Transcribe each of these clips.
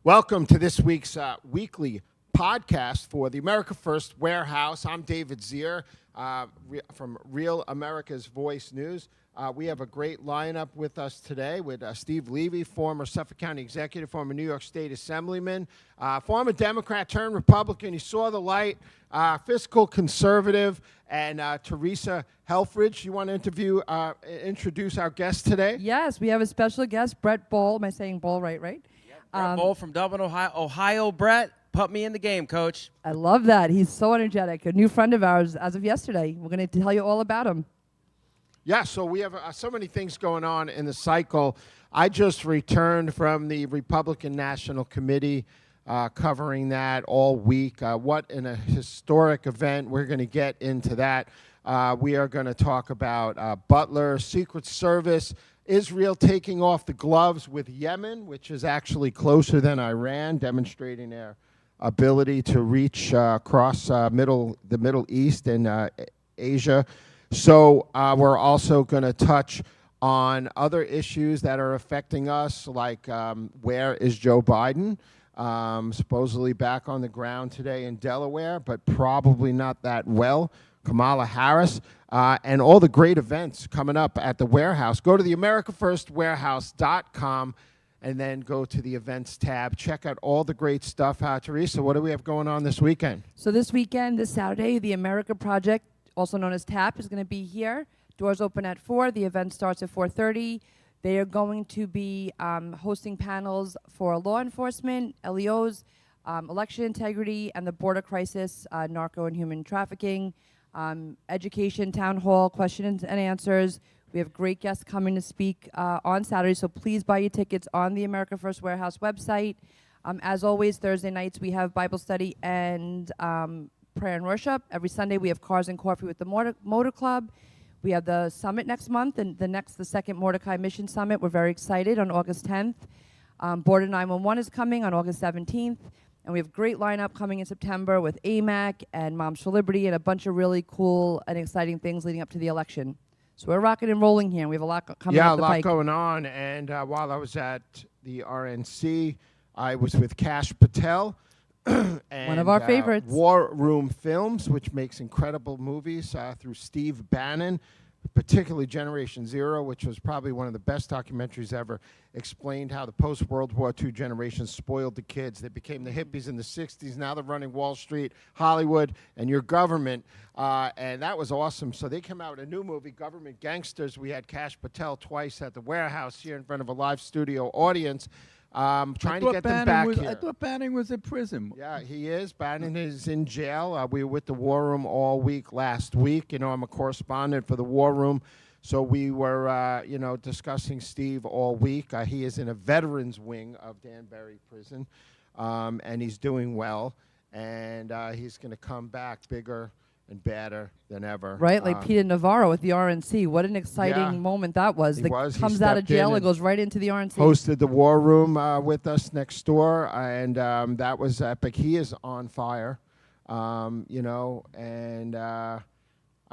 Welcome to this week's weekly podcast for the America First Warehouse. I'm David Zier from Real America's Voice News. We have a great lineup with us today with Steve Levy, former Suffolk County executive, former New York State assemblyman, former Democrat turned Republican. He saw the light, fiscal conservative, and Teresa Helfrich. You want to introduce our guest today? Yes, we have a special guest, Brett Bohl. Am I saying Bohl right? Brett Bohl from Dublin, Ohio. Brett, put me in the game, Coach. I love that. He's so energetic. A new friend of ours as of yesterday. We're going to tell you all about him. Yeah, so we have so many things going on in the cycle. I just returned from the Republican National Committee covering that all week. What a historic event. We're going to get into that. We are going to talk about Butler, Secret Service, Israel taking off the gloves with Yemen, which is actually closer than Iran, demonstrating their ability to reach across the Middle East and Asia. So we're also going to touch on other issues that are affecting us, like where is Joe Biden? Supposedly back on the ground today in Delaware, but probably not that well. Kamala Harris, and all the great events coming up at the warehouse. Go to the AmericaFirstWarehouse.com and then go to the events tab. Check out all the great stuff. Teresa, what do we have going on this weekend? So this Saturday, the America Project, also known as TAP, is going to be here. Doors open at 4. The event starts at 4:30. They are going to be hosting panels for law enforcement, LEOs, election integrity, and the border crisis, narco and human trafficking. Education, town hall, questions and answers. We have great guests coming to speak on Saturday, so please buy your tickets on the America First Warehouse website. As always, Thursday nights we have Bible study and prayer and worship. Every Sunday we have Cars and Coffee with the Motor Club. We have the summit next month, and the second Mordecai Mission Summit. We're very excited on August 10th. Border 911 is coming on August 17th. And we have a great lineup coming in September with AMAC and Moms for Liberty and a bunch of really cool and exciting things leading up to the election. So we're rocking and rolling here. And we have a lot coming up the pike. Yeah, a lot going on. And while I was at the RNC, I was with Kash Patel. And, one of our favorites. War Room Films, which makes incredible movies through Steve Bannon, particularly Generation Zero, which was probably one of the best documentaries ever, explained how the post-World War II generation spoiled the kids. They became the hippies in the 60s. Now they're running Wall Street, Hollywood, and your government. And that was awesome. So they came out with a new movie, Government Gangsters. We had Kash Patel twice at the warehouse here in front of a live studio audience. Trying to get them back here. I thought Bannon was in prison. Yeah, he is. Bannon is in jail. We were with the War Room all week last week. You know, I'm a correspondent for the War Room. So we were, discussing Steve all week. He is in a veterans wing of Danbury Prison, and he's doing well. And he's going to come back bigger and badder than ever. Right, like Peter Navarro with the RNC. What an exciting moment that was. He was. Comes out of jail and goes right into the RNC. Hosted the War Room with us next door, and that was epic. He is on fire, and I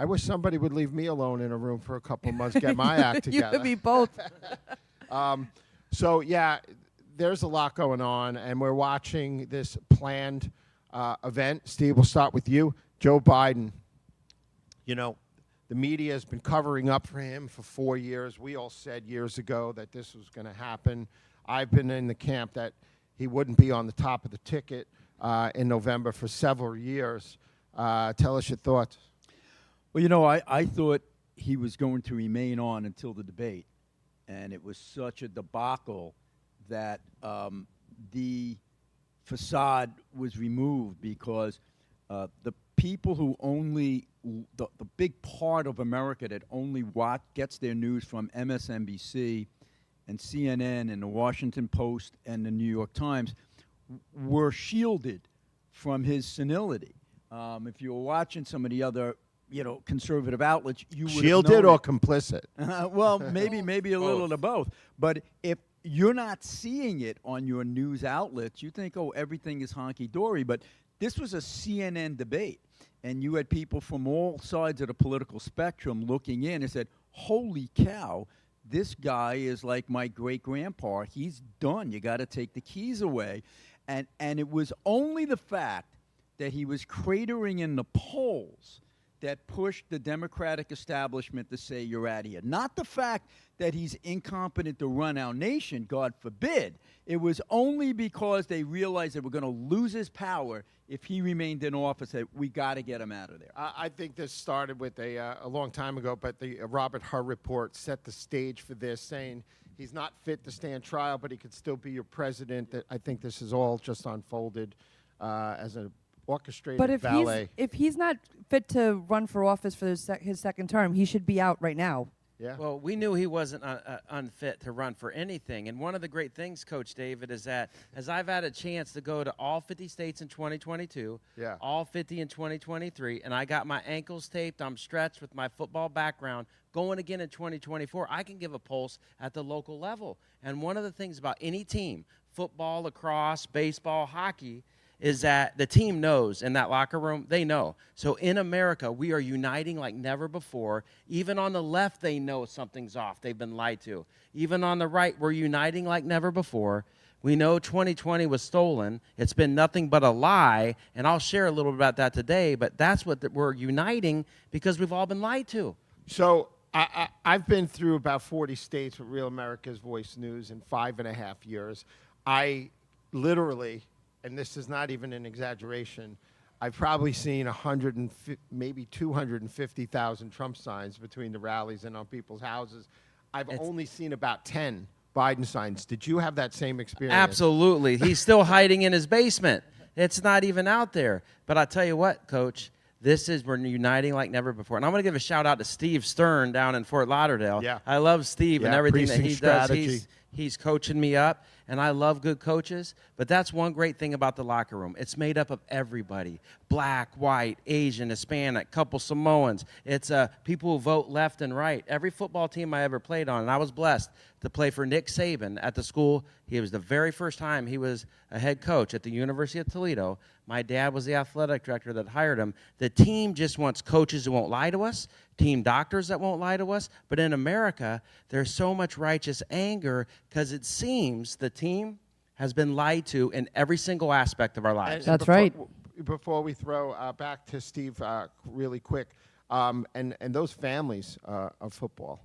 wish somebody would leave me alone in a room for a couple of months, get my act together. You could be both. So, yeah, there's a lot going on, and we're watching this planned event. Steve, we'll start with you. Joe Biden, the media has been covering up for him for 4 years. We all said years ago that this was going to happen. I've been in the camp that he wouldn't be on the top of the ticket in November for several years. Tell us your thoughts. Well, I thought he was going to remain on until the debate, and it was such a debacle that the facade was removed because the people who only the big part of America that only gets their news from MSNBC and CNN and the Washington Post and the New York Times were shielded from his senility. If you were watching some of the other conservative outlets, you would shielded or complicit. Well, maybe a little of both. But if you're not seeing it on your news outlets, you think, oh, everything is honky-dory. But this was a CNN debate, and you had people from all sides of the political spectrum looking in and said, holy cow, this guy is like my great grandpa. He's done. You got to take the keys away. And it was only the fact that he was cratering in the polls that pushed the Democratic establishment to say you're out of here. Not the fact that he's incompetent to run our nation, God forbid. It was only because they realized they were going to lose his power if he remained in office, that we got to get him out of there. I think this started with a long time ago, but the Robert Hur report set the stage for this, saying he's not fit to stand trial, but he could still be your president. I think this is all just unfolded as an orchestrated But ballet. if he's not fit to run for office for his second term, he should be out right now. Yeah. Well, we knew he wasn't unfit to run for anything. And one of the great things, Coach David, is that as I've had a chance to go to all 50 states in 2022, Yeah. all 50 in 2023, and I got my ankles taped, I'm stretched with my football background, going again in 2024, I can give a pulse at the local level. And one of the things about any team, football, lacrosse, baseball, hockey, is that the team knows in that locker room, they know. So in America, we are uniting like never before. Even on the left, they know something's off. They've been lied to. Even on the right, we're uniting like never before. We know 2020 was stolen. It's been nothing but a lie, and I'll share a little bit about that today, but that's what we're uniting because we've all been lied to. So I've been through about 40 states with Real America's Voice News in 5.5 years. I literally, and this is not even an exaggeration, I've probably seen maybe 250,000 Trump signs between the rallies and on people's houses. I've only seen about 10 Biden signs. Did you have that same experience? Absolutely. He's still hiding in his basement. It's not even out there. But I tell you what, Coach, we're uniting like never before. And I'm going to give a shout out to Steve Stern down in Fort Lauderdale. Yeah. I love Steve and everything that he precinct does. strategy. He's coaching me up, and I love good coaches. But that's one great thing about the locker room. It's made up of everybody: black, white, Asian, Hispanic, couple Samoans. It's people who vote left and right. Every football team I ever played on, and I was blessed to play for Nick Saban at the school. He was the very first time he was a head coach at the University of Toledo. My dad was the athletic director that hired him. The team just wants coaches who won't lie to us, team doctors that won't lie to us. But in America, there's so much righteous anger because it seems the team has been lied to in every single aspect of our lives. That's right. Before we throw back to Steve really quick, and those families of football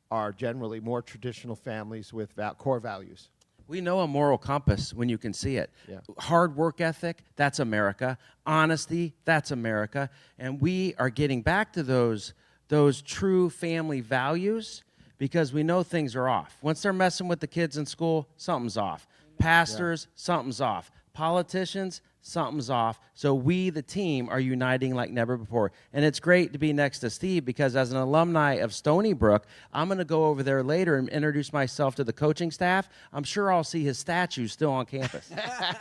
are generally more traditional families with core values. We know a moral compass when you can see it. Yeah. Hard work ethic, that's America. Honesty, that's America. And we are getting back to those true family values because we know things are off. Once they're messing with the kids in school, something's off. Pastors, something's off. Politicians, something's off. So we, the team, are uniting like never before. And it's great to be next to Steve because as an alumni of Stony Brook, I'm going to go over there later and introduce myself to the coaching staff. I'm sure I'll see his statue still on campus.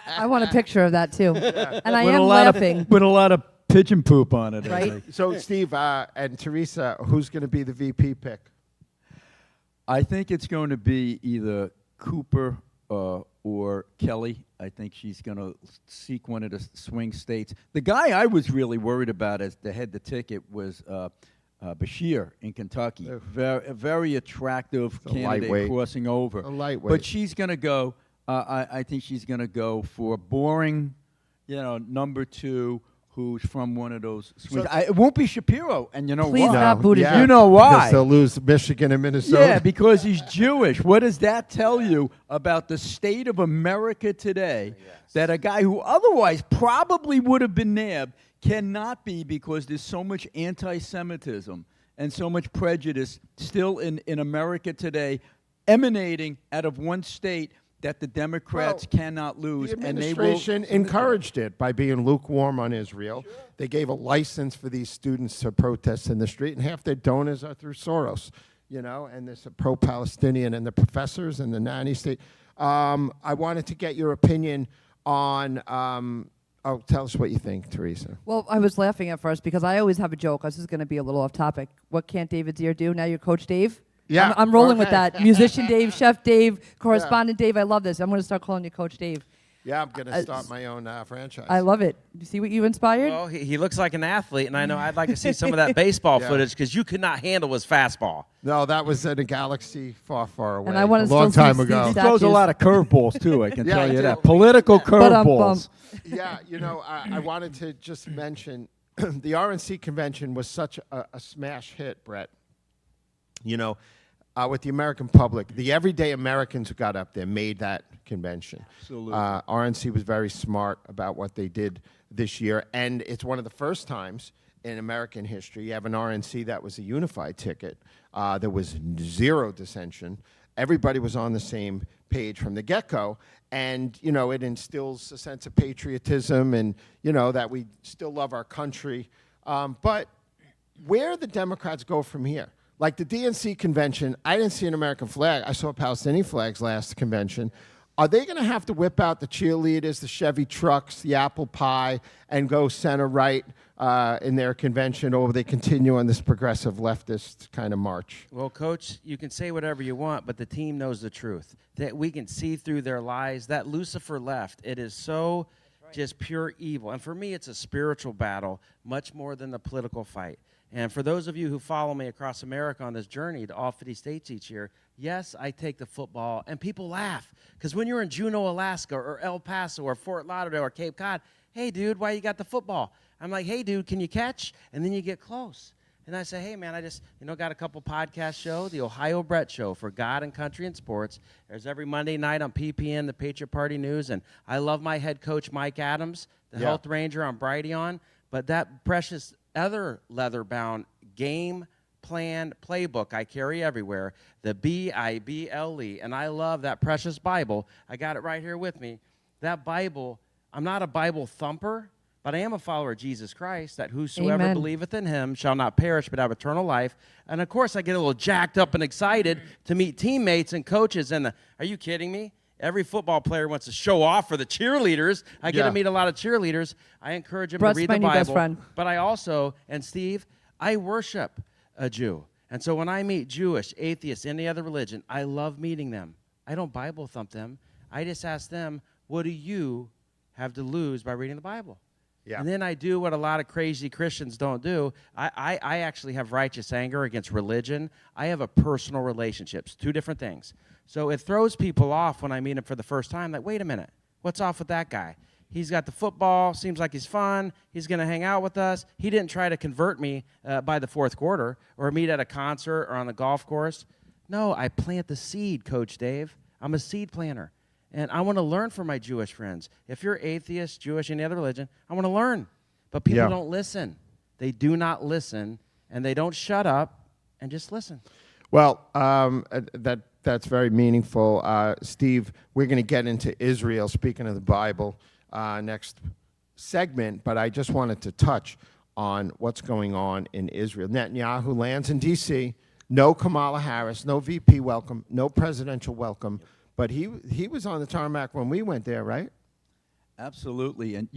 I want a picture of that too. And I With am a lot laughing. with a lot of pigeon poop on it. I Right? think. So, Steve and Teresa, who's going to be the VP pick? I think it's going to be either Cooper or Kelly. I think she's going to seek one of the swing states. The guy I was really worried about as the head the ticket was Bashir in Kentucky. A very attractive a candidate lightweight. crossing over. A lightweight. But she's going to go. I think she's going to go for boring, number two, who's from one of those swings. So- It won't be Shapiro, and you know Please why? not Buttigieg. You know why? Because they'll lose Michigan and Minnesota. Yeah, because he's Jewish. What does that tell you about the state of America today? That a guy who otherwise probably would have been nabbed cannot be because there's so much anti-Semitism and so much prejudice still in America today, emanating out of one state that the Democrats cannot lose. The and they will administration encouraged it by being lukewarm on Israel. Sure. They gave a license for these students to protest in the street, and half their donors are through Soros, and there's a pro-Palestinian and the professors and the nanny state. I wanted to get your opinion on, tell us what you think, Teresa. Well, I was laughing at first because I always have a joke. This is going to be a little off topic. What can't David's ear do? Now you're Coach Dave? Yeah, I'm rolling with okay. that. Musician Dave, Chef Dave, Correspondent Dave. I love this. I'm going to start calling you Coach Dave. Yeah, I'm going to start my own franchise. I love it. You see what you inspired? Well, he looks like an athlete, and I know I'd like to see some of that baseball Yeah. footage because you could not handle his fastball. No, that was in a galaxy far, far away. And I wanna a long still see time Steve ago. He throws a Statues. lot of curveballs too. I can Yeah, tell I you do. that. Political curveballs. Yeah, I wanted to just mention the RNC convention was such a smash hit, Brett. With the American public, the everyday Americans who got up there made that convention. Absolutely. RNC was very smart about what they did this year, and it's one of the first times in American history you have an RNC that was a unified ticket. There was zero dissension. Everybody was on the same page from the get-go, and it instills a sense of patriotism and that we still love our country. But where the Democrats go from here? Like the DNC convention, I didn't see an American flag. I saw Palestinian flags last convention. Are they going to have to whip out the cheerleaders, the Chevy trucks, the apple pie, and go center right in their convention, or will they continue on this progressive leftist kind of march? Well, Coach, you can say whatever you want, but the team knows the truth. That we can see through their lies. That Lucifer left, it is so just pure evil. And for me, it's a spiritual battle, much more than the political fight. And for those of you who follow me across America on this journey to all 50 states each year, yes, I take the football, and people laugh. Because when you're in Juneau, Alaska, or El Paso, or Fort Lauderdale, or Cape Cod, hey, dude, why you got the football? I'm like, hey, dude, can you catch? And then you get close. And I say, hey, man, I just, got a couple podcast show, the Ohio Brett Show for God and Country and Sports. There's every Monday night on PPN, the Patriot Party News. And I love my head coach, Mike Adams, the Health Ranger on Brighteon. But that precious other leather-bound game plan playbook I carry everywhere, the Bible, and I love that precious Bible. I got it right here with me. That Bible, I'm not a Bible thumper, but I am a follower of Jesus Christ, that whosoever Amen. believeth in him shall not perish but have eternal life. And, of course, I get a little jacked up and excited to meet teammates and coaches. And are you kidding me? Every football player wants to show off for the cheerleaders. I get to meet a lot of cheerleaders. I encourage them Russ, to read my the new Bible. best friend. But I also, and Steve, I worship a Jew. And so when I meet Jewish, atheists, any other religion, I love meeting them. I don't Bible thump them. I just ask them, what do you have to lose by reading the Bible? Yeah. And then I do what a lot of crazy Christians don't do. I actually have righteous anger against religion. I have a personal relationships, two different things. So it throws people off when I meet them for the first time. Like, wait a minute, what's off with that guy? He's got the football, seems like he's fun, he's going to hang out with us. He didn't try to convert me by the fourth quarter or meet at a concert or on the golf course. No, I plant the seed, Coach Dave. I'm a seed planter. And I want to learn from my Jewish friends. If you're atheist, Jewish, any other religion, I want to learn. But people don't listen. They do not listen, and they don't shut up and just listen. Well, that's very meaningful. Steve, we're going to get into Israel, speaking of the Bible, next segment, but I just wanted to touch on what's going on in Israel. Netanyahu lands in D.C., no Kamala Harris, no VP welcome, no presidential welcome, but he was on the tarmac when we went there, right? Absolutely. And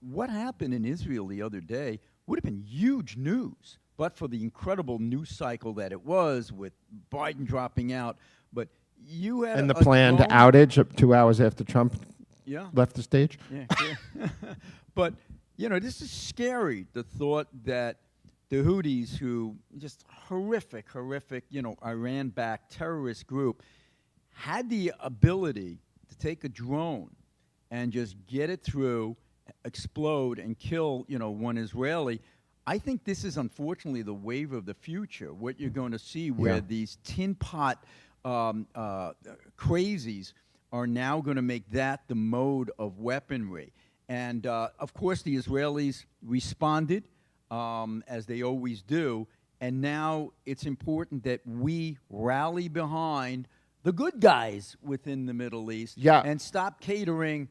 what happened in Israel the other day would have been huge news, but for the incredible news cycle that it was with Biden dropping out. But you had And the a planned drone- outage of 2 hours after Trump Yeah. left the stage. Yeah. But, this is scary, the thought that the Houthis, who just horrific, Iran-backed terrorist group, had the ability to take a drone and just get it through, explode, and kill, one Israeli. I think this is unfortunately the wave of the future, what you're going to see where these tin pot crazies are now going to make that the mode of weaponry. And, of course, the Israelis responded, as they always do, and now it's important that we rally behind the good guys within the Middle East and stop catering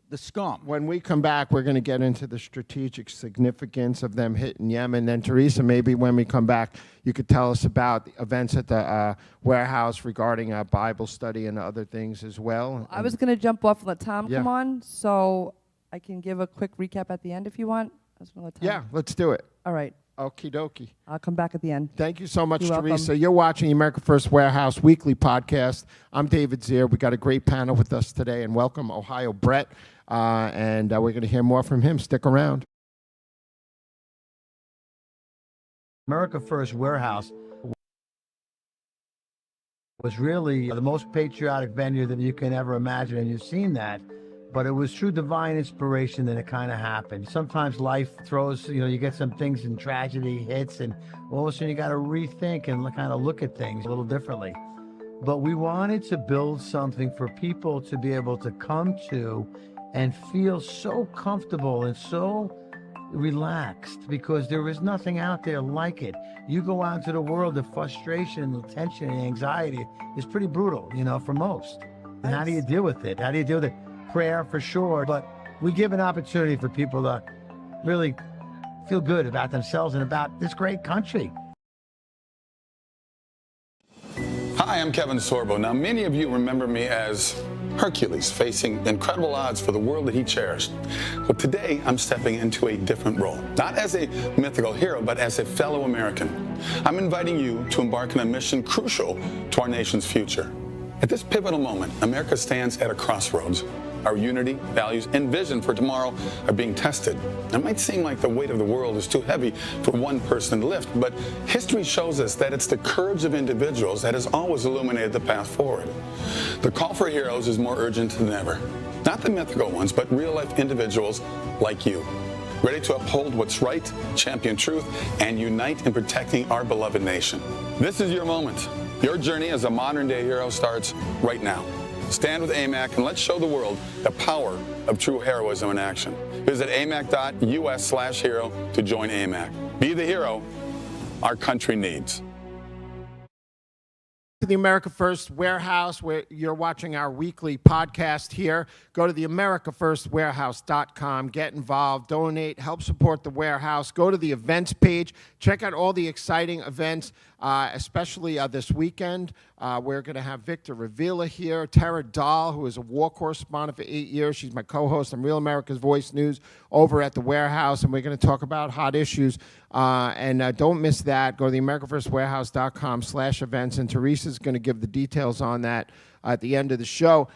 the scum. When we come back, we're going to get into the strategic significance of them hitting Yemen. Then, Teresa, maybe when we come back, you could tell us about the events at the warehouse regarding Bible study and other things as well. I was going to jump off and let Tom Yeah. come on, so I can give a quick recap at the end if you want. I was gonna let Tom. Yeah, let's do it. All right. Okie dokie. I'll come back at the end. Thank you so much, You're welcome. Teresa. You're watching America First Warehouse Weekly Podcast. I'm David Zier. We got a great panel with us today, and welcome Ohio Brett. and we're going to hear more from him. Stick around. America First Warehouse was really the most patriotic venue that you can ever imagine, and you've seen that. But it was through divine inspiration that it kind of happened. Sometimes life throws, you get some things and tragedy hits, and all of a sudden you got to rethink and kind of look at things a little differently. But we wanted to build something for people to be able to come to and feel so comfortable and so relaxed, because there is nothing out there like it. You go out into the world, the frustration, the tension, and anxiety is pretty brutal, for most. And how do you deal with it? How do you deal with it? Prayer for sure, but we give an opportunity for people to really feel good about themselves and about this great country. Hi, I'm Kevin Sorbo. Now, many of you remember me as Hercules, facing incredible odds for the world that he cherished. But today, I'm stepping into a different role. Not as a mythical hero, but as a fellow American. I'm inviting you to embark on a mission crucial to our nation's future. At this pivotal moment, America stands at a crossroads. Our unity, values, and vision for tomorrow are being tested. It might seem like the weight of the world is too heavy for one person to lift, but history shows us that it's the courage of individuals that has always illuminated the path forward. The call for heroes is more urgent than ever. Not the mythical ones, but real-life individuals like you, ready to uphold what's right, champion truth, and unite in protecting our beloved nation. This is your moment. Your journey as a modern-day hero starts right now. Stand with AMAC and let's show the world the power of true heroism in action. Visit amac.us/hero to join AMAC. Be the hero our country needs. To the America First Warehouse, where you're watching our weekly podcast here. Go to the AmericaFirstWarehouse.com. Get involved, donate, help support the warehouse. Go to the events page. Check out all the exciting events, especially this weekend. We're going to have Victor Revilla here, Tara Dahl, who is a war correspondent for 8 years. She's my co-host on Real America's Voice News over at the warehouse, and we're going to talk about hot issues. And don't miss that. Go to the AmericaFirstWarehouse.com/events, and Teresa's going to give the details on that at the end of the show.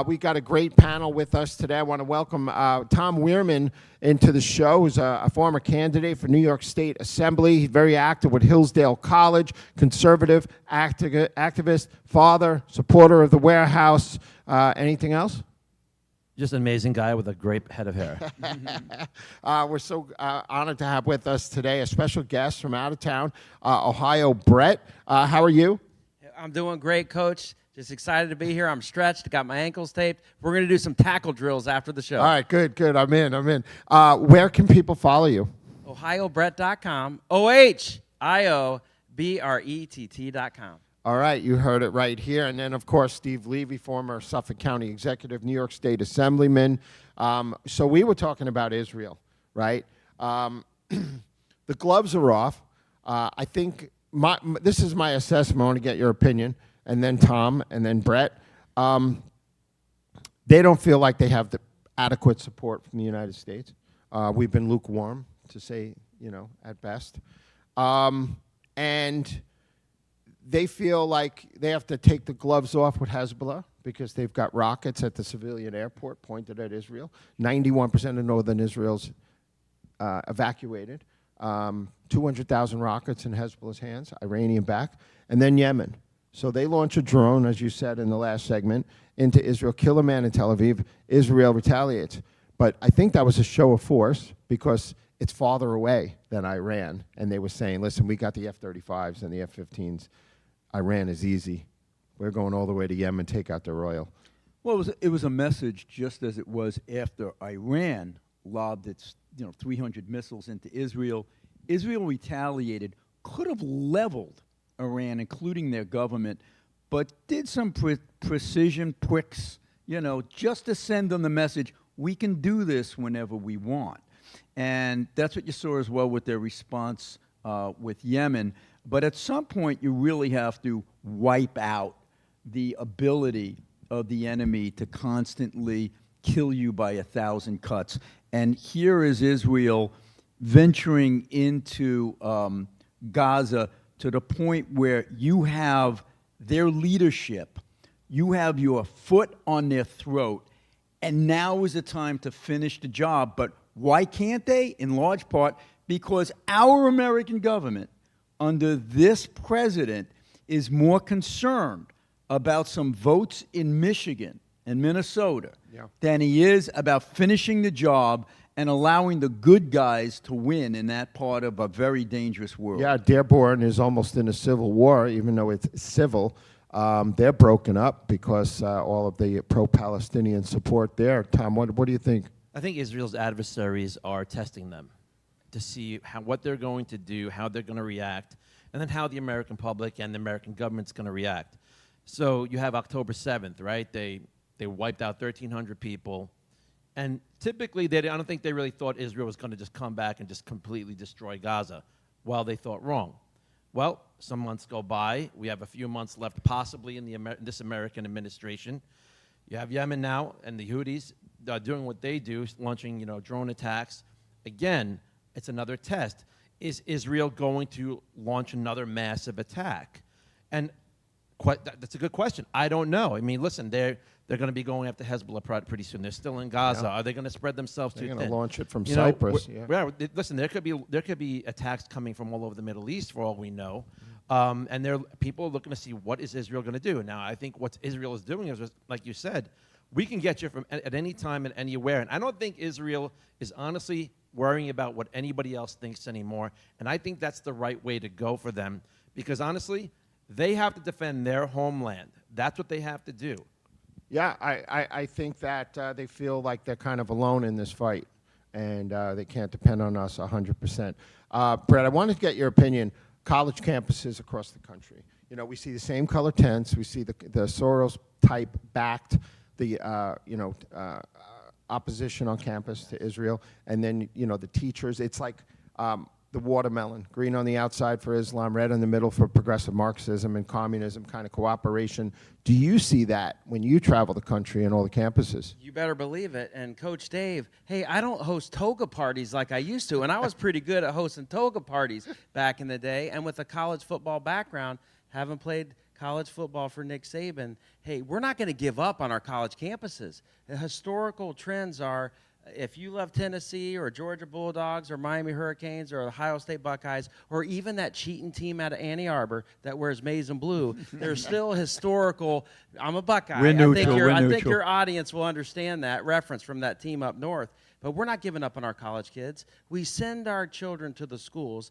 We got a great panel with us today. I want to welcome Tom Weirman into the show, who's a former candidate for New York State Assembly. He's very active with Hillsdale College, conservative activist, father, supporter of the warehouse. Anything else? Just an amazing guy with a great head of hair. We're so honored to have with us today a special guest from out of town, Ohio, Brett. How are you? I'm doing great, Coach. Just excited to be here. I'm stretched, got my ankles taped. We're going to do some tackle drills after the show. All right, good. I'm in. Where can people follow you? OhioBrett.com, OhioBrett.com. All right, you heard it right here. And then, of course, Steve Levy, former Suffolk County Executive, New York State Assemblyman. So we were talking about Israel, right? The gloves are off. I think this is my assessment. I want to get your opinion. And then Tom, and then Brett. They don't feel like they have the adequate support from the United States. We've been lukewarm, to say, at best. And they feel like they have to take the gloves off with Hezbollah because they've got rockets at the civilian airport pointed at Israel. 91% of northern Israel's evacuated. 200,000 rockets in Hezbollah's hands, Iranian back. And then Yemen. So they launch a drone, as you said in the last segment, into Israel, kill a man in Tel Aviv. Israel retaliates. But I think that was a show of force because it's farther away than Iran. And they were saying, listen, we got the F-35s and the F-15s. Iran is easy. We're going all the way to Yemen, take out their oil. Well, it was a message just as it was after Iran lobbed its 300 missiles into Israel. Israel retaliated, could have leveled Iran, including their government, but did some precision pricks, just to send them the message, we can do this whenever we want. And that's what you saw as well with their response with Yemen. But at some point, you really have to wipe out the ability of the enemy to constantly kill you by 1,000 cuts. And here is Israel venturing into Gaza to the point where you have their leadership, you have your foot on their throat, And now is the time to finish the job. But why can't they? In large part because our American government, under this president, is more concerned about some votes in Michigan and Minnesota than he is about finishing the job and allowing the good guys to win in that part of a very dangerous world. Yeah, Dearborn is almost in a civil war, even though it's civil. They're broken up because all of the pro-Palestinian support there. Tom, what do you think? I think Israel's adversaries are testing them to see what they're going to do, how they're going to react, and then how the American public and the American government's going to react. So you have October 7th, right? They wiped out 1,300 people. And typically, I don't think they really thought Israel was going to just come back and just completely destroy Gaza, while they thought wrong. Well, some months go by. We have a few months left, possibly in this American administration. You have Yemen now, and the Houthis doing what they do, launching drone attacks. Again, it's another test. Is Israel going to launch another massive attack? And that's a good question. I don't know. I mean, listen, they're going to be going after Hezbollah pretty soon. They're still in Gaza. Are they going to spread themselves too thin? They're going to launch it from Cyprus. Listen, there could be attacks coming from all over the Middle East for all we know, and people are looking to see what is Israel going to do. Now, I think what Israel is doing is, like you said, we can get you from at any time and anywhere. And I don't think Israel is honestly worrying about what anybody else thinks anymore. And I think that's the right way to go for them, because honestly, they have to defend their homeland. That's what they have to do. Yeah, I think that they feel like they're kind of alone in this fight, and they can't depend on us 100%. Brett, I wanted to get your opinion. College campuses across the country. We see the same color tents. We see the Soros-type backed, the opposition on campus to Israel, and then the teachers. It's like the watermelon, green on the outside for Islam, red in the middle for progressive Marxism and communism kind of cooperation. Do you see that when you travel the country and all the campuses? You better believe it. And Coach Dave, hey, I don't host toga parties like I used to, and I was pretty good at hosting toga parties back in the day. And with a college football background, having played college football for Nick Saban, hey, we're not going to give up on our college campuses. The historical trends are, if you love Tennessee or Georgia Bulldogs or Miami Hurricanes or Ohio State Buckeyes or even that cheating team out of Ann Arbor that wears maize and blue, there's still historical. I'm a Buckeye. I think your audience will understand that reference from that team up north. But we're not giving up on our college kids. We send our children to the schools.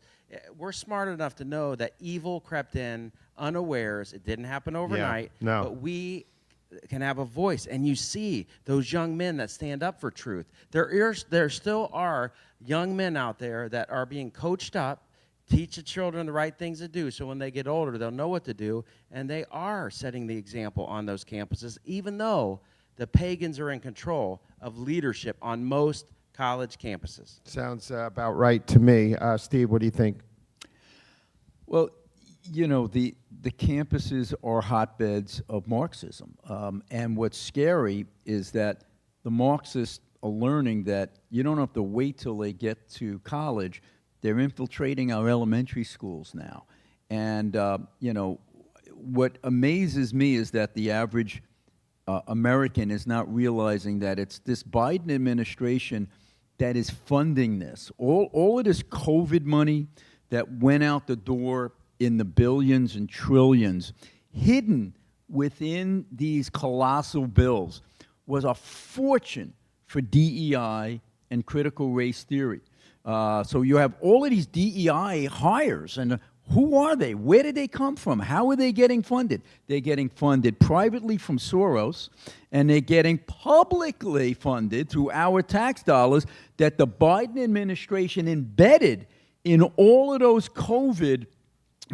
We're smart enough to know that evil crept in unawares. It didn't happen overnight. Yeah, no. But we can have a voice, and you see those young men that stand up for truth. There still are young men out there that are being coached up, teach the children the right things to do, so when they get older, they'll know what to do, and they are setting the example on those campuses, even though the pagans are in control of leadership on most college campuses. Sounds about right to me. Steve, what do you think? Well, the campuses are hotbeds of Marxism. And what's scary is that the Marxists are learning that you don't have to wait till they get to college. They're infiltrating our elementary schools now. And, what amazes me is that the average American is not realizing that it's this Biden administration that is funding this. All of this COVID money that went out the door in the billions and trillions, hidden within these colossal bills, was a fortune for DEI and critical race theory. So you have all of these DEI hires, and who are they? Where did they come from? How are they getting funded? They're getting funded privately from Soros, and they're getting publicly funded through our tax dollars that the Biden administration embedded in all of those COVID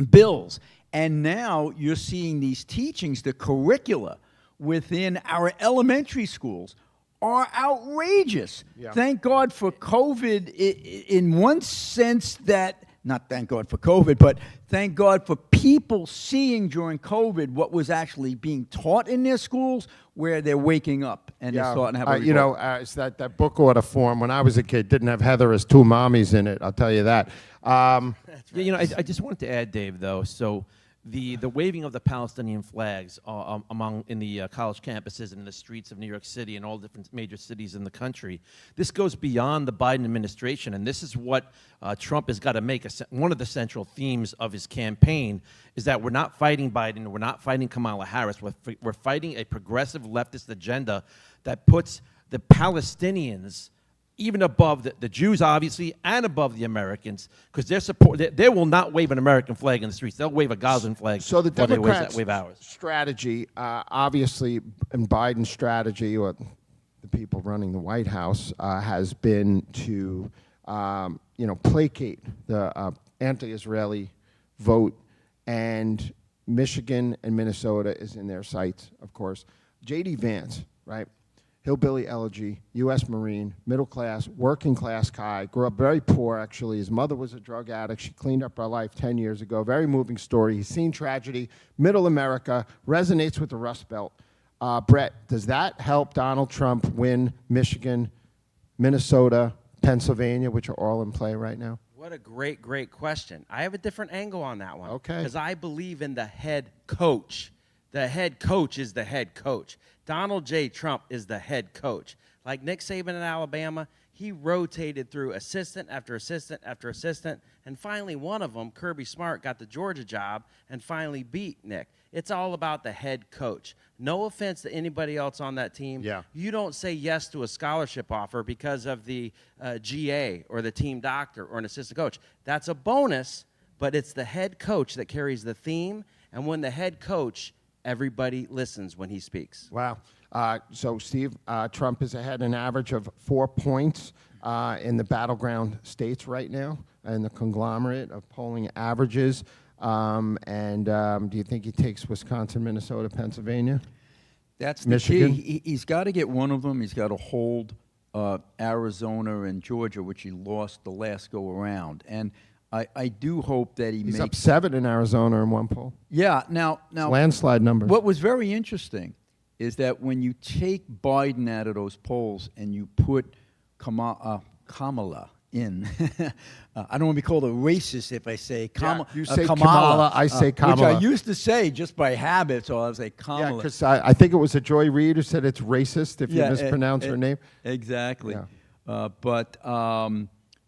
bills. And now you're seeing these teachings, the curricula within our elementary schools are outrageous. Yeah. Thank God for COVID in one sense that, not thank God for COVID, but thank God for people seeing during COVID what was actually being taught in their schools, where they're waking up and they're starting to have a it's that book order form when I was a kid didn't have Heather as two mommies in it, I'll tell you that. I just wanted to add, Dave, though. So the waving of the Palestinian flags in the college campuses and in the streets of New York City and all different major cities in the country, this goes beyond the Biden administration, and this is what Trump has got to make one of the central themes of his campaign, is that we're not fighting Biden, we're not fighting Kamala Harris, we're fighting a progressive leftist agenda that puts the Palestinians even above the Jews, obviously, and above the Americans, because they will not wave an American flag in the streets. They'll wave a Gazan flag. So the before they Democrats' wave ours. strategy, obviously, and Biden's strategy, or the people running the White House, has been to, placate the anti-Israeli vote, and Michigan and Minnesota is in their sights, of course. J.D. Vance, right? Hillbilly elegy, U.S. Marine, middle class, working class guy, grew up very poor, actually. His mother was a drug addict. She cleaned up her life 10 years ago. Very moving story. He's seen tragedy. Middle America, resonates with the Rust Belt. Brett, does that help Donald Trump win Michigan, Minnesota, Pennsylvania, which are all in play right now? What a great, great question. I have a different angle on that one. Okay. Because I believe in the head coach. The head coach is the head coach. Donald J. Trump is the head coach. Like Nick Saban in Alabama, he rotated through assistant after assistant after assistant, and finally one of them, Kirby Smart, got the Georgia job and finally beat Nick. It's all about the head coach. No offense to anybody else on that team. Yeah. You don't say yes to a scholarship offer because of the GA or the team doctor or an assistant coach. That's a bonus, but it's the head coach that carries the theme, and when the head coach, everybody listens when he speaks. Wow. So, Steve, Trump is ahead an average of 4 points in the battleground states right now, in the conglomerate of polling averages. Do you think he takes Wisconsin, Minnesota, Pennsylvania? That's the Michigan? key. He's got to get one of them. He's got to hold Arizona and Georgia, which he lost the last go around. And I do hope that He's up 7 in Arizona in one poll. Yeah. Now, Landslide numbers. what was very interesting is that when you take Biden out of those polls and you put Kamala in, I don't want to be called a racist if I say Kamala. you say Kamala, I say Kamala. Which I used to say just by habit, so I was like Kamala. Yeah, because I think it was a Joy Reid who said it's racist if you mispronounce her name. Exactly. Yeah.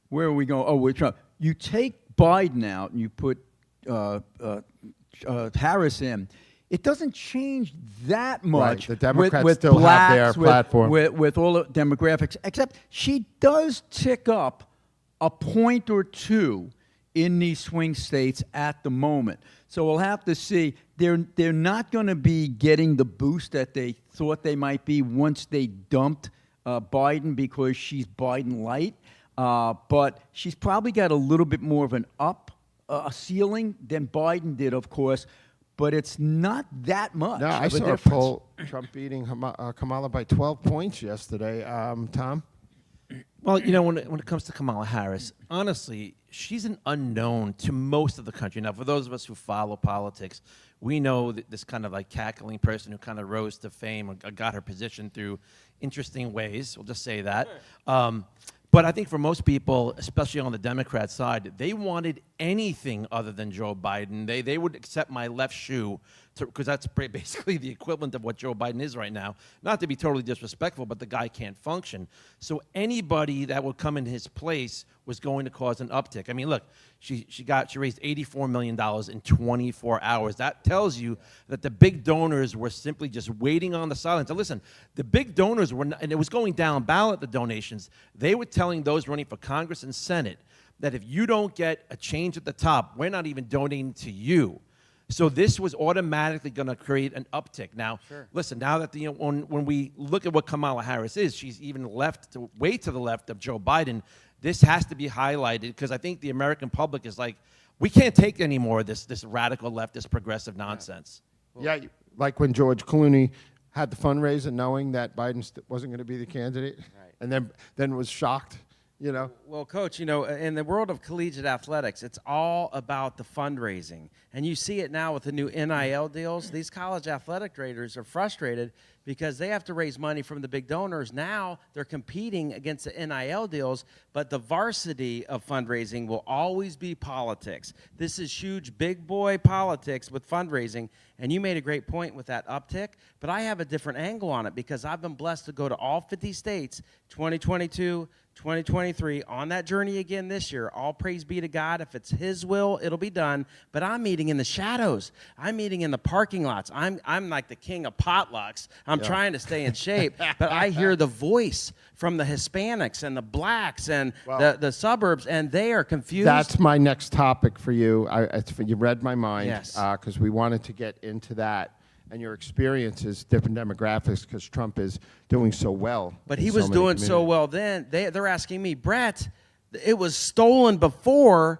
Where are we going? Oh, we're Trump. You take Biden out and you put Harris in. It doesn't change that much. Right. The Democrats with still have their blacks, platform. with all the demographics, except she does tick up a point or two in these swing states at the moment. So we'll have to see. They're not going to be getting the boost that they thought they might be once they dumped Biden, because she's Biden light. But she's probably got a little bit more of an ceiling than Biden did, of course. But it's not that much. No, I of a saw a difference. poll, Trump beating Kamala by 12 points yesterday. Tom? Well, when it comes to Kamala Harris, honestly, she's an unknown to most of the country. Now, for those of us who follow politics, we know that this kind of like cackling person who kind of rose to fame or got her position through interesting ways. We'll just say that. But I think for most people, especially on the Democrat side, they wanted anything other than Joe Biden. They would accept my left shoe, because that's basically the equivalent of what Joe Biden is right now. Not to be totally disrespectful, but the guy can't function. So anybody that would come in his place was going to cause an uptick. I mean, look, she raised $84 million in 24 hours. That tells you that the big donors were simply just waiting on the sidelines. And listen, the big donors were, and it was going down ballot, the donations. They were telling those running for Congress and Senate that if you don't get a change at the top, we're not even donating to you. So this was automatically going to create an uptick. Now, listen, now that when we look at what Kamala Harris is, she's even way to the left of Joe Biden. This has to be highlighted, because I think the American public is like, we can't take any more of this radical leftist progressive nonsense. Yeah, like when George Clooney had the fundraiser knowing that Biden wasn't going to be the candidate, and then was shocked You know. Well, Coach, you know, in the world of collegiate athletics, it's all about the fundraising. And you see it now with the new NIL deals. These college athletic directors are frustrated because they have to raise money from the big donors. Now they're competing against the NIL deals, but the varsity of fundraising will always be politics. This is huge big boy politics with fundraising. And you made a great point with that uptick, but I have a different angle on it because I've been blessed to go to all 50 states, 2022, 2023, on that journey again this year. All praise be to God. If it's His will, it'll be done. But I'm meeting in the shadows. I'm meeting in the parking lots. I'm like the king of potlucks. I'm trying to stay in shape, but I hear the voice from the Hispanics and the blacks and the suburbs, and they are confused. That's my next topic for you. You read my mind. Yes. Because we wanted to get into that and your experiences, different demographics, because Trump is doing so well. But in he so was many doing so communities. well then. They're asking me, Brett, it was stolen before.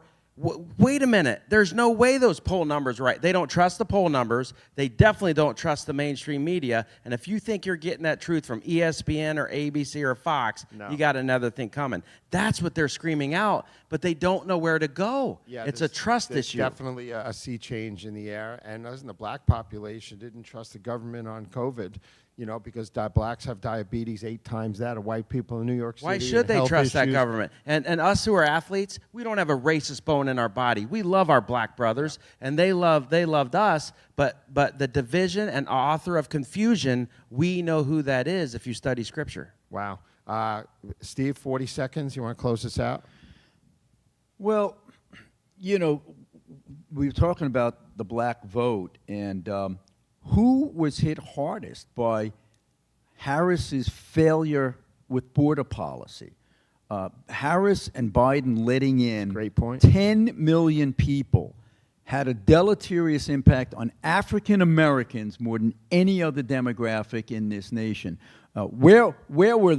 Wait a minute. There's no way those poll numbers are right. They don't trust the poll numbers. They definitely don't trust the mainstream media. And if you think you're getting that truth from ESPN or ABC or Fox, No. you got another thing coming. That's what they're screaming out, but they don't know where to go. Yeah, it's a trust there's issue. Definitely a sea change in the air. And listen, the black population didn't trust the government on COVID, you know, because blacks have diabetes 8 times that of white people in New York City. Why and should they health trust that issues. government? And us who are athletes, we don't have a racist bone in our body. We love our black brothers, and they loved us. But the division and author of confusion, we know who that is if you study Scripture. Wow. Steve, 40 seconds. You want to close this out? Well, you know, we were talking about the black vote, and who was hit hardest by Harris's failure with border policy? Harris and Biden letting in Great point. 10 million people had a deleterious impact on African Americans more than any other demographic in this nation. Where are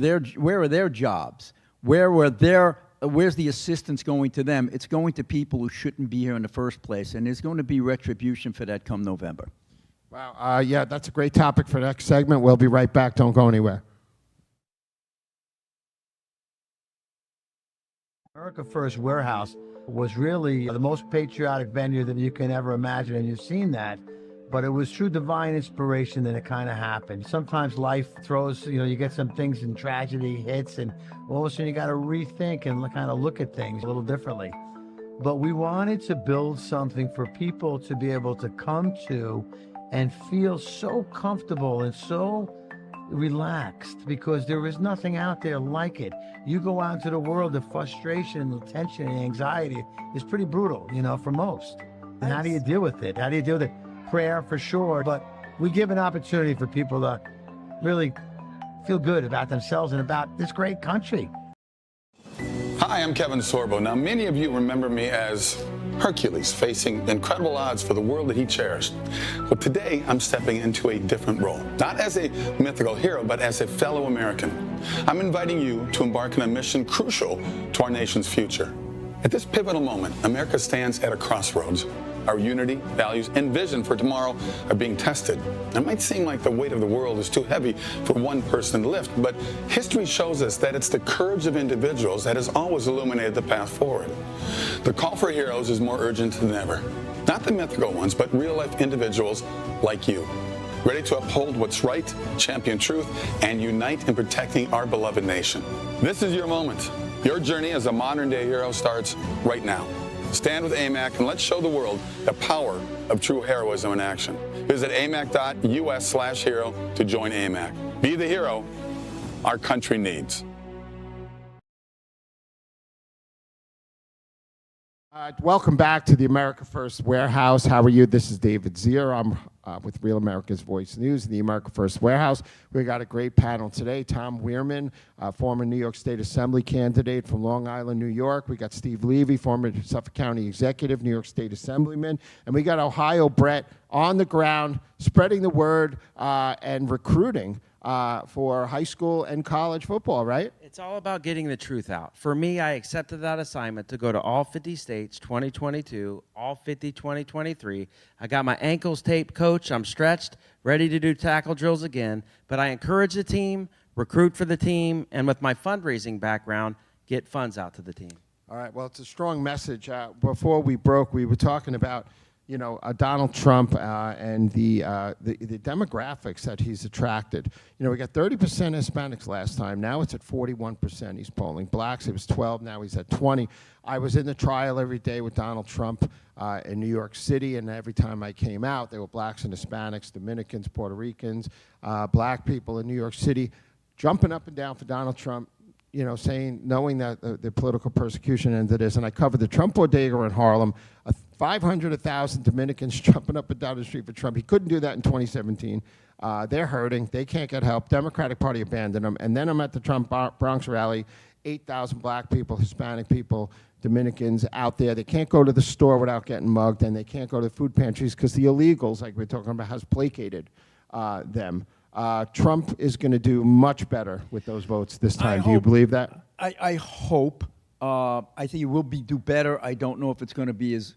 their jobs? Where's the assistance going to them? It's going to people who shouldn't be here in the first place, and there's going to be retribution for that come November. Wow. Yeah, that's a great topic for the next segment. We'll be right back. Don't go anywhere. America First Warehouse was really the most patriotic venue that you can ever imagine, and you've seen that. But it was through divine inspiration that it kind of happened. Sometimes life throws, you get some things and tragedy hits, and all of a sudden you got to rethink and kind of look at things a little differently. But we wanted to build something for people to be able to come to and feel so comfortable and so relaxed, because there is nothing out there like it. You go out into the world, the frustration, the tension, and anxiety is pretty brutal, for most. And how do you deal with it? How do you deal with it? Prayer for sure, but we give an opportunity for people to really feel good about themselves and about this great country. Hi, I'm Kevin Sorbo. Now, many of you remember me as Hercules, facing incredible odds for the world that he cherished. But today, I'm stepping into a different role. Not as a mythical hero, but as a fellow American. I'm inviting you to embark on a mission crucial to our nation's future. At this pivotal moment, America stands at a crossroads. Our unity, values, and vision for tomorrow are being tested. It might seem like the weight of the world is too heavy for one person to lift, but history shows us that it's the courage of individuals that has always illuminated the path forward. The call for heroes is more urgent than ever. Not the mythical ones, but real-life individuals like you, ready to uphold what's right, champion truth, and unite in protecting our beloved nation. This is your moment. Your journey as a modern-day hero starts right now. Stand with AMAC and let's show the world the power of true heroism in action. Visit amac.us/hero to join AMAC. Be the hero our country needs. Welcome back to the America First Warehouse. How are you? This is David Zier. I'm with Real America's Voice News and the America First Warehouse. We got a great panel today. Tom Weirman, former New York State Assembly candidate from Long Island, New York. We got Steve Levy, former Suffolk County Executive, New York State Assemblyman. And we got Ohio Brett on the ground, spreading the word and recruiting for high school and college football, right? It's all about getting the truth out. For me, I accepted that assignment to go to all 50 states 2022, all 50 2023. I got my ankles taped, coach. I'm stretched, ready to do tackle drills again. But I encourage the team, recruit for the team, and with my fundraising background, get funds out to the team. All right. Well, it's a strong message. Before we broke, we were talking about, Donald Trump and the demographics that he's attracted. We got 30% Hispanics last time. Now it's at 41%. He's polling. Blacks, it was 12. Now he's at 20. I was in the trial every day with Donald Trump in New York City, and every time I came out, there were blacks and Hispanics, Dominicans, Puerto Ricans, black people in New York City, jumping up and down for Donald Trump. Knowing that the political persecution ended this, and I covered the Trump bodega in Harlem, 500, 1,000 Dominicans jumping up and down the street for Trump. He couldn't do that in 2017. They're hurting. They can't get help. Democratic Party abandoned them. And then I'm at the Trump Bronx rally, 8,000 black people, Hispanic people, Dominicans out there. They can't go to the store without getting mugged, and they can't go to the food pantries because the illegals, like we're talking about, has placated them. Trump is going to do much better with those votes this time. Do you believe that? I hope. I think he will do better. I don't know if it's going to be as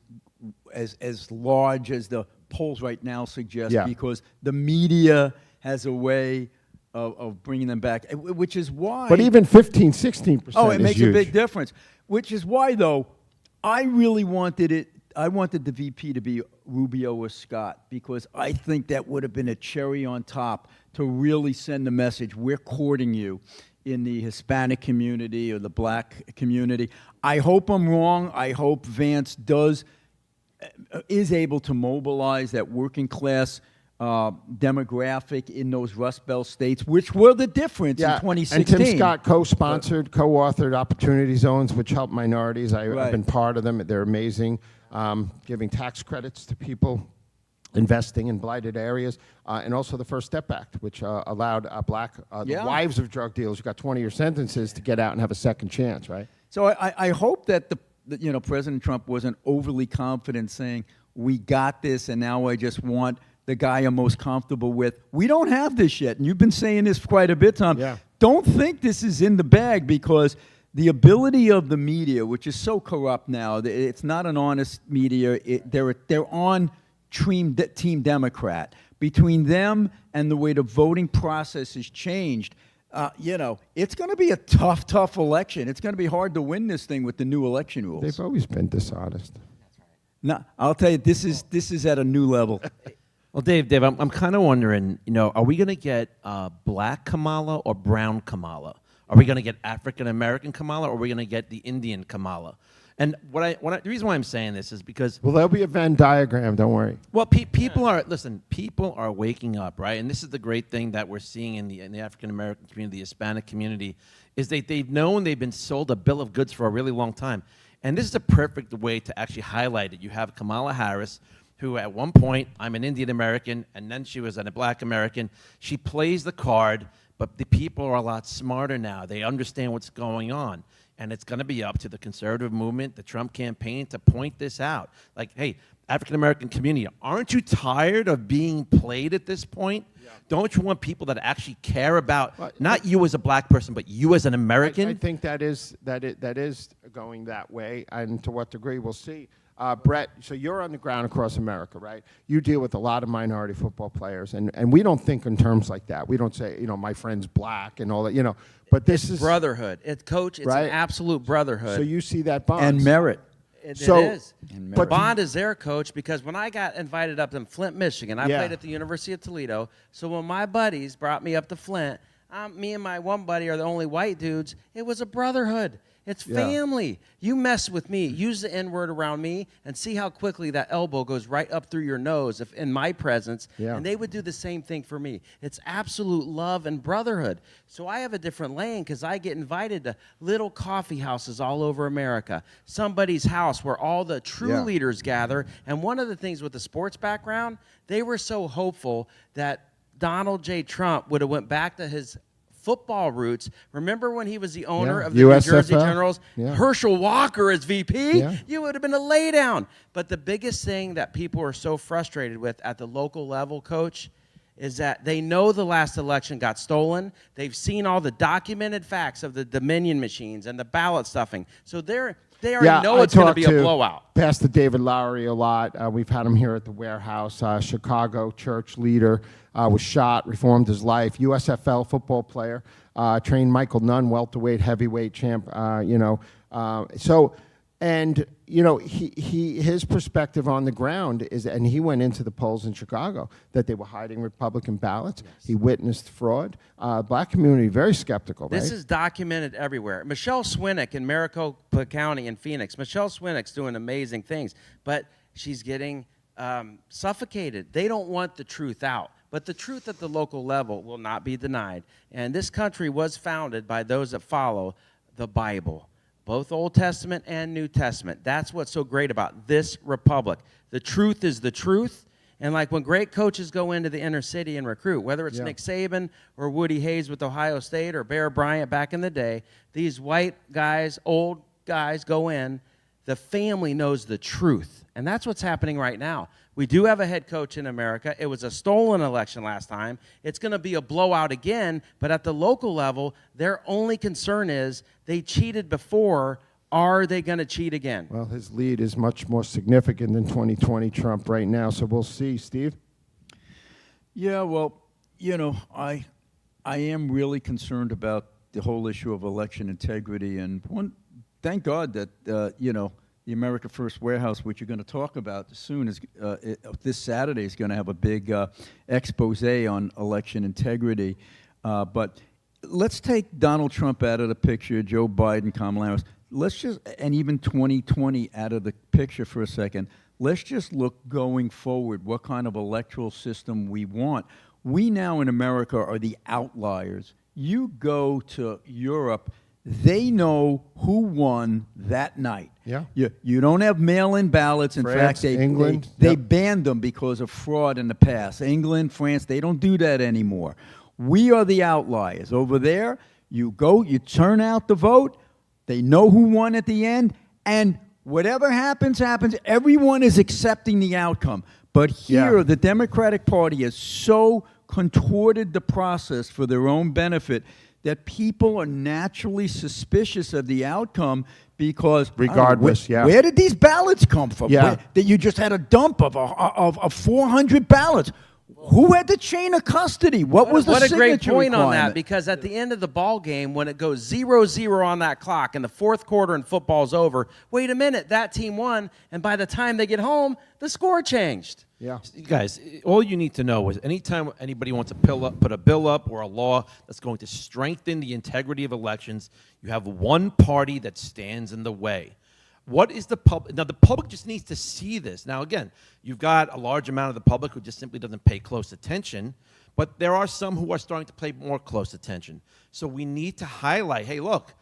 large as the polls right now suggest, because the media has a way of bringing them back, which is why. But even 15, 16%. Oh, it makes huge. a big difference. Which is why, though, I really wanted it. I wanted the VP to be Rubio or Scott, because I think that would have been a cherry on top to really send the message, we're courting you in the Hispanic community or the black community. I hope I'm wrong. I hope Vance is able to mobilize that working class demographic in those Rust Belt states, which were the difference in 2016. And Tim Scott co-sponsored, co-authored Opportunity Zones, which help minorities. I've been part of them. They're amazing, giving tax credits to people investing in blighted areas, and also the First Step Act, which allowed black the wives of drug dealers who got 20-year sentences to get out and have a second chance, right? So I hope that President Trump wasn't overly confident, saying, we got this, and now I just want the guy I'm most comfortable with. We don't have this yet, and you've been saying this quite a bit, Tom. Yeah. Don't think this is in the bag, because the ability of the media, which is so corrupt now, it's not an honest media. They're on Team Democrat. Between them and the way the voting process has changed, it's going to be a tough election. It's going to be hard to win this thing with the new election rules. They've always been dishonest. No, I'll tell you, this is at a new level. Well, Dave, I'm kind of wondering, are we going to get black Kamala or brown Kamala? Are we going to get African American Kamala, or are we going to get the Indian Kamala? And the reason why I'm saying this is because, Well, there'll be a Venn diagram. Don't worry. well, people are waking up, right? And this is the great thing that we're seeing in the African American community, the Hispanic community, is they've been sold a bill of goods for a really long time. And this is a perfect way to actually highlight it. You have Kamala Harris, who at one point, I'm an Indian American, and then she was a black American. She plays the card, but the people are a lot smarter now. They understand what's going on. And it's going to be up to the conservative movement, the Trump campaign, to point this out. Like, hey, African-American community, aren't you tired of being played at this point? Yeah. Don't you want people that actually care about, not you as a black person, but you as an American? I think that is going that way, and to what degree, we'll see. Brett, so you're on the ground across America, right? You deal with a lot of minority football players, and we don't think in terms like that. We don't say, my friend's black and all that, But this is brotherhood. It's an absolute brotherhood. So you see that bond. And merit. It is. But Bond is their coach, because when I got invited up in Flint, Michigan, I played at the University of Toledo. So when my buddies brought me up to Flint, me and my one buddy are the only white dudes. It was a brotherhood. It's family. You mess with me, use the N-word around me, and see how quickly that elbow goes right up through your nose if in my presence. Yeah. And they would do the same thing for me. It's absolute love and brotherhood. So I have a different lane, because I get invited to little coffee houses all over America, somebody's house where all the true leaders gather. And one of the things with the sports background, they were so hopeful that Donald J. Trump would have went back to his football roots. Remember when he was the owner of the USFL? New Jersey Generals? Yeah. Herschel Walker as VP? Yeah. You would have been a laydown. But the biggest thing that people are so frustrated with at the local level, Coach, is that they know the last election got stolen. They've seen all the documented facts of the Dominion machines and the ballot stuffing. So they already know it's going to be a blowout. Pastor David Lowery a lot. We've had him here at the warehouse. Chicago church leader. was shot, reformed his life. USFL football player, trained Michael Nunn, welterweight, heavyweight champ. And his perspective on the ground is, and he went into the polls in Chicago that they were hiding Republican ballots. Yes. He witnessed fraud. Black community very skeptical. This right? is documented everywhere. Michelle Swinnock in Maricopa County in Phoenix. Michelle Swinnock's doing amazing things, but she's getting suffocated. They don't want the truth out. But the truth at the local level will not be denied. And this country was founded by those that follow the Bible, both Old Testament and New Testament. That's what's so great about this republic. The truth is the truth. And like when great coaches go into the inner city and recruit, whether it's Nick Saban or Woody Hayes with Ohio State or Bear Bryant back in the day, these white guys, old guys go in, the family knows the truth. And that's what's happening right now. We do have a head coach in America. It was a stolen election last time. It's going to be a blowout again, but at the local level, their only concern is they cheated before. Are they going to cheat again? Well, his lead is much more significant than 2020 Trump right now, so we'll see. Steve? Yeah, well, I am really concerned about the whole issue of election integrity, and thank God that, the America First Warehouse, which you're going to talk about soon, is this Saturday is going to have a big expose on election integrity. But let's take Donald Trump out of the picture, Joe Biden, Kamala Harris. And even 2020 out of the picture for a second. Let's just look going forward, what kind of electoral system we want. We now in America are the outliers. You go to Europe, they know who won that night. Yeah. You don't have mail-in ballots. In France, fact, England. they banned them because of fraud in the past. England, France, they don't do that anymore. We are the outliers. Over there, you go, you turn out the vote, they know who won at the end, and whatever happens, happens. Everyone is accepting the outcome. But here, the Democratic Party has so contorted the process for their own benefit that people are naturally suspicious of the outcome because regardless, where did these ballots come from? Yeah. That you just had a dump of 400 ballots. Who had the chain of custody? What was the signature signature What a great point on that, requirement? because at the end of the ball game, when it goes 0-0 on that clock and the fourth quarter and football's over, wait a minute, that team won, and by the time they get home, the score changed. Yeah. Guys, all you need to know is anytime anybody wants to put a bill up or a law that's going to strengthen the integrity of elections, you have one party that stands in the way. What is the public? Now, the public just needs to see this. Now, again, you've got a large amount of the public who just simply doesn't pay close attention, but there are some who are starting to pay more close attention. So we need to highlight, hey, look,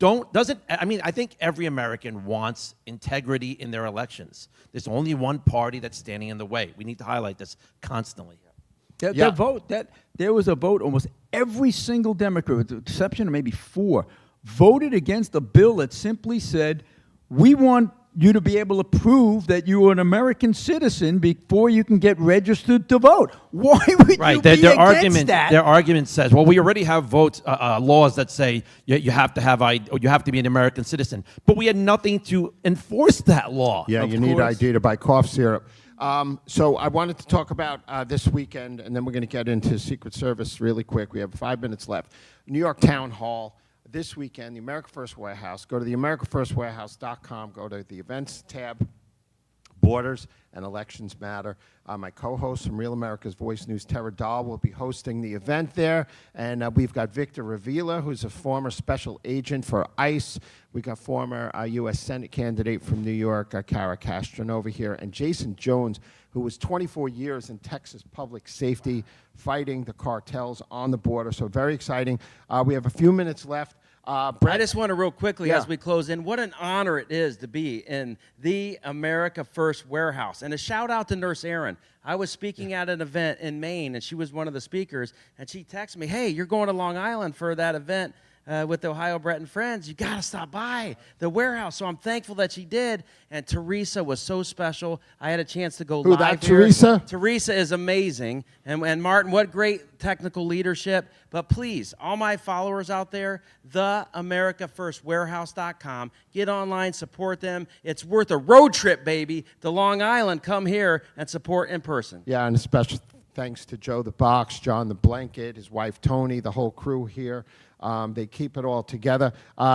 I think every American wants integrity in their elections. There's only one party that's standing in the way. We need to highlight this constantly. There was a vote, almost every single Democrat, with the exception of maybe 4, voted against a bill that simply said, we want you to be able to prove that you are an American citizen before you can get registered to vote. Why would you be against that? Their argument says, well, we already have laws that say you have to be an American citizen, but we had nothing to enforce that law. Yeah, you need ID to buy cough syrup. So I wanted to talk about this weekend, and then we're going to get into Secret Service really quick. We have 5 minutes left. New York Town Hall. This weekend, the America First Warehouse. Go to the AmericaFirstWarehouse.com. Go to the events tab, Borders and Elections Matter. My co-host from Real America's Voice News, Tara Dahl, will be hosting the event there. And we've got Victor Ravila, who's a former special agent for ICE. We've got former U.S. Senate candidate from New York, Cara Castronova here. And Jason Jones, who was 24 years in Texas public safety, fighting the cartels on the border. So very exciting. We have a few minutes left. I just want to real quickly, as Yeah. we close in, what an honor it is to be in the America First Warehouse. And a shout out to Nurse Erin. I was speaking at an event in Maine, and she was one of the speakers, and she texted me, hey, you're going to Long Island for that event with the Ohio Brett and Friends. You got to stop by the warehouse. So I'm thankful that she did. And Teresa was so special. I had a chance to go Who, live that here. Teresa? Teresa is amazing. And Martin, what great technical leadership. But please, all my followers out there, theamericafirstwarehouse.com. Get online, support them. It's worth a road trip, baby, to Long Island. Come here and support in person. Yeah, and a special thanks to Joe the Box, John the Blanket, his wife Tony, the whole crew here. They keep it all together.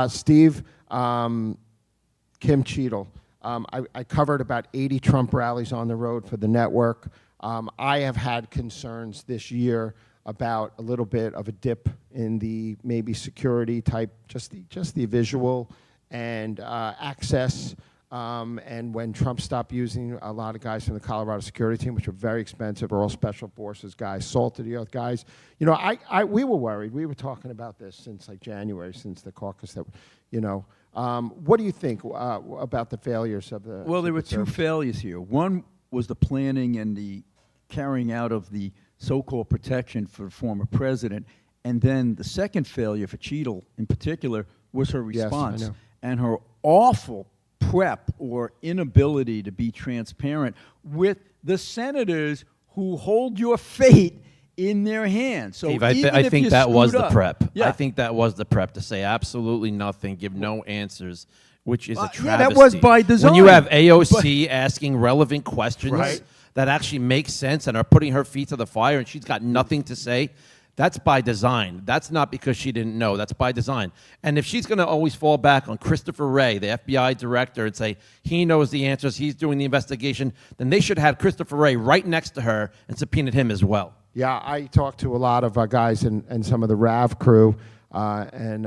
Steve, Kim Cheadle. I covered about 80 Trump rallies on the road for the network. I have had concerns this year about a little bit of a dip in the maybe security type, just the visual and access. And when Trump stopped using a lot of guys from the Colorado security team, which are very expensive, are all special forces guys, salt of the earth guys. You know, we were worried. We were talking about this since like January, since the caucus that, you know. What do you think about the failures of the? Well, there were two Service? failures here. One was the planning and the carrying out of the so-called protection for the former president. And then the second failure for Cheadle in particular was her Yes, I response know. and her awful prep or inability to be transparent with the senators who hold your fate in their hands. So Steve, even I if think you that was screwed the up- prep. Yeah. I think that was the prep to say absolutely nothing, give no answers, which is a travesty. yeah, that was by When you design. have AOC asking relevant questions Right. that actually make sense and are putting her feet to the fire and she's got nothing to say, that's by design. That's not because she didn't know. That's by design. And if she's going to always fall back on Christopher Wray, the FBI director, and say he knows the answers, he's doing the investigation, then they should have Christopher Wray right next to her and subpoenaed him as well. Yeah, I talked to a lot of guys and some of the RAV crew, and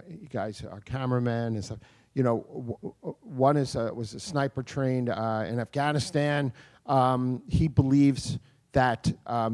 you guys, our cameraman and stuff. You know, one was a sniper trained in Afghanistan. He believes that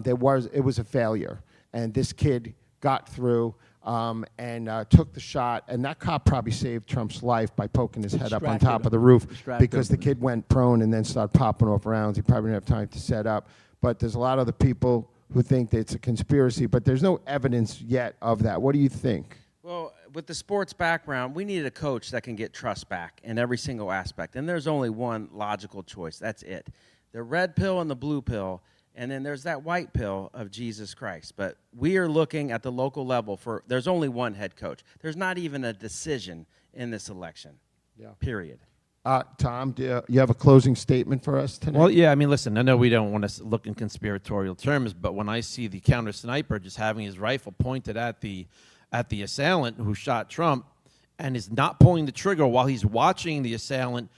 it was a failure, and this kid got through and took the shot, and that cop probably saved Trump's life by poking his head up on Distracted top him. of the roof Distracted because the him. kid went prone and then started popping off rounds. He probably didn't have time to set up. But there's a lot of other people who think that it's a conspiracy, but there's no evidence yet of that. What do you think? Well, with the sports background, we need a coach that can get trust back in every single aspect. And there's only one logical choice. That's it. The red pill and the blue pill. And then there's that white pill of Jesus Christ. But we are looking at the local level for, there's only one head coach. There's not even a decision in this election. Yeah. Period. Tom, do you have a closing statement for us tonight? Well, yeah, I mean, listen, I know we don't want to look in conspiratorial terms, but when I see the counter sniper just having his rifle pointed at the assailant who shot Trump and is not pulling the trigger while he's watching the assailant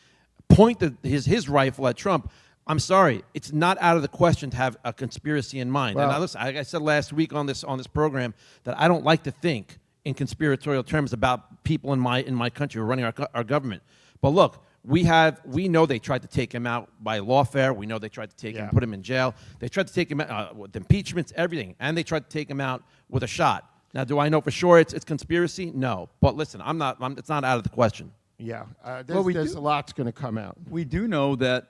point his rifle at Trump, I'm sorry, it's not out of the question to have a conspiracy in mind. Well, and listen, like I said last week on this program that I don't like to think in conspiratorial terms about people in my country who are running our government. But look, we know they tried to take him out by lawfare. We know they tried to take him, put him in jail. They tried to take him out with impeachments, everything, and they tried to take him out with a shot. Now, do I know for sure it's conspiracy? No, but listen, it's not out of the question. Yeah, Well, there's a lot's going to come out. We do know that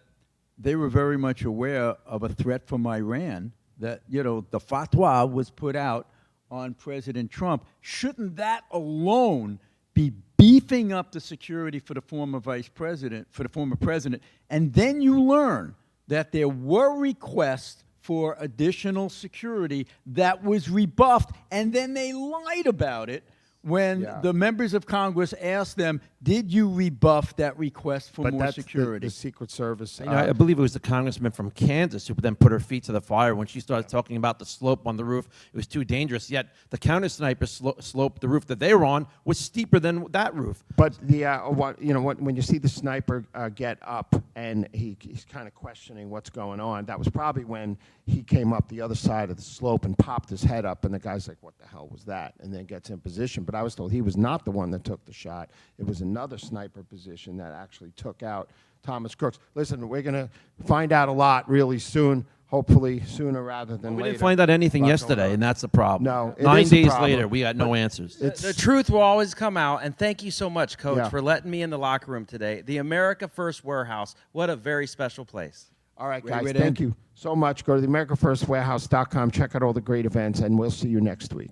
they were very much aware of a threat from Iran, that, you know, the fatwa was put out on President Trump. Shouldn't that alone be beefing up the security for the former vice president, for the former president? And then you learn that there were requests for additional security that was rebuffed, and then they lied about it when the members of Congress asked them, did you rebuff that request for But more that's security? the Secret Service. You know, I believe it was the congressman from Kansas who then put her feet to the fire when she started talking about the slope on the roof. It was too dangerous. Yet the counter sniper slope, the roof that they were on, was steeper than that roof. But when you see the sniper get up and he's kind of questioning what's going on, that was probably when he came up the other side of the slope and popped his head up, and the guy's like, "What the hell was that?" And then gets in position. But I was told he was not the one that took the shot. It was another sniper position that actually took out Thomas Crooks. Listen, we're going to find out a lot really soon. Hopefully sooner rather than We later. didn't find out anything Lot going yesterday, on. and that's the problem. No, it 9 is a days problem, later, we got no answers. The truth will always come out, and thank you so much, Coach, Yeah. for letting me in the locker room today. The America First Warehouse, what a very special place. All right, Great guys, way to thank end. you so much. Go to the AmericaFirstWarehouse.com. Check out all the great events, and we'll see you next week.